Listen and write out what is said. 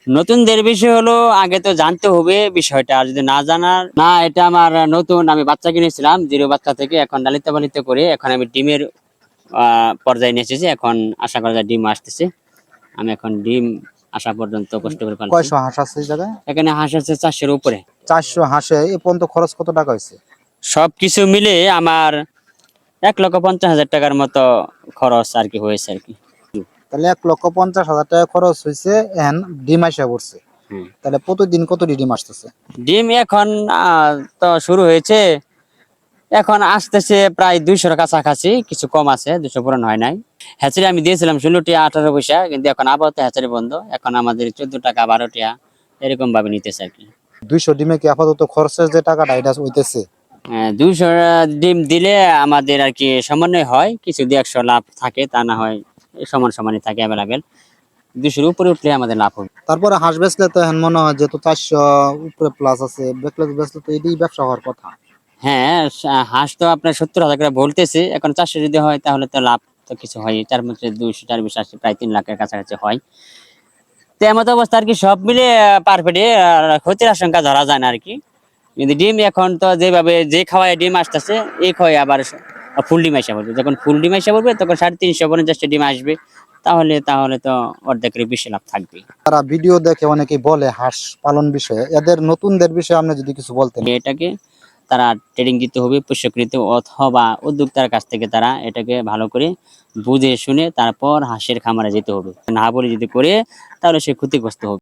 নতুনদের বিষয় হলো আগে তো জানতে হবে বিষয়টা, আর যদি না জানার না, এটা আমার নতুন, আমি বাচ্চা কিনেছিলাম জিরো বাচ্চা থেকে, এখন লালিত পালিত করে এখন আমি ডিমের পর্যায়ে নিয়ে এসেছি। এখন আশা করা যায় ডিম আসতেছে, আমি এখন ডিম আসা পর্যন্ত কষ্ট করে পালছি। কয়শো হাঁস আছে এই জায়গায়? এখানে হাঁস আছে 400-এর উপরে। 400 হাঁসে এ পর্যন্ত খরচ কত টাকা হয়েছে? সবকিছু মিলে আমার 1,50,000 টাকার মতো খরচ আর কি হয়েছে আর কি। তাহলে 1,50,000 টাকা খরচ হয়েছে, এখন ডিম আসা পড়ছে। হুম। তাহলে প্রতিদিন কতটি ডিম আসতেছে? ডিম এখন তো শুরু হয়েছে, এখন আসতেছে প্রায় 200-এর কাছাকাছি, কিছু কম আছে, 200 পূরণ হয় নাই। হ্যাচারি আমি দিয়েছিলাম 16 টি 18 পয়সা, কিন্তু এখন আপাতত হ্যাচারি বন্ধ, এখন আমাদের 14 টাকা 12 টাকা এরকম ভাবে নিতেছে আর কি। 200 ডিমে কি আপাতত খরচের যে টাকাটা এটা হইতেছে? 200 ডিম দিলে আমাদের আর কি সমন্বয় হয়, কিছু 200 লাভ থাকে, তা না হয় সমান সমানই থাকে অ্যাভেলেবেল। 200-এর উপরে উঠলে আমাদের লাভ হবে। তারপরে হাঁস বেচলে তো এখন মনে হয় যেহেতু 400 উপরে প্লাস আছে, বেচলে তো এটাই ব্যবসা হওয়ার কথা। হ্যাঁ, হাঁস তো আপনার 70,000 করে বলতেছে, এখন 400 যদি হয় তাহলে তো লাভ তো কিছু হয়, তার মধ্যে 200 4 20 80 প্রায় 3 লাখের কাছাকাছি হয়। তো এমত অবস্থা আর কি, সব মিলে পারফেক্টে ক্ষতির আশঙ্কা ধরা যায় না আর কি। কিন্তু ডিম এখন তো যেভাবে যে খাওয়ায় ডিম আসতেছে, এই খাওয়ায় আবার ফুল ডিম আসা পড়বে, যখন ফুল ডিম আসা পড়বে তখন 350-50 ডিম আসবে, তাহলে তাহলে তো অর্ধেকের বেশি লাভ থাকবে। তারা ভিডিও দেখে অনেকেই বলে হাঁস পালন বিষয়ে, এদের নতুনদের বিষয়ে আপনি যদি কিছু বলতেন। এটাকে তারা ট্রেনিং দিতে হবে প্রশিক্ষিত অথবা উদ্যোক্তার কাছ থেকে, তারা এটাকে ভালো করে বুঝে শুনে তারপর হাঁসের খামারে যেতে হবে, না বলে যদি করে তাহলে সে ক্ষতিগ্রস্ত হবে।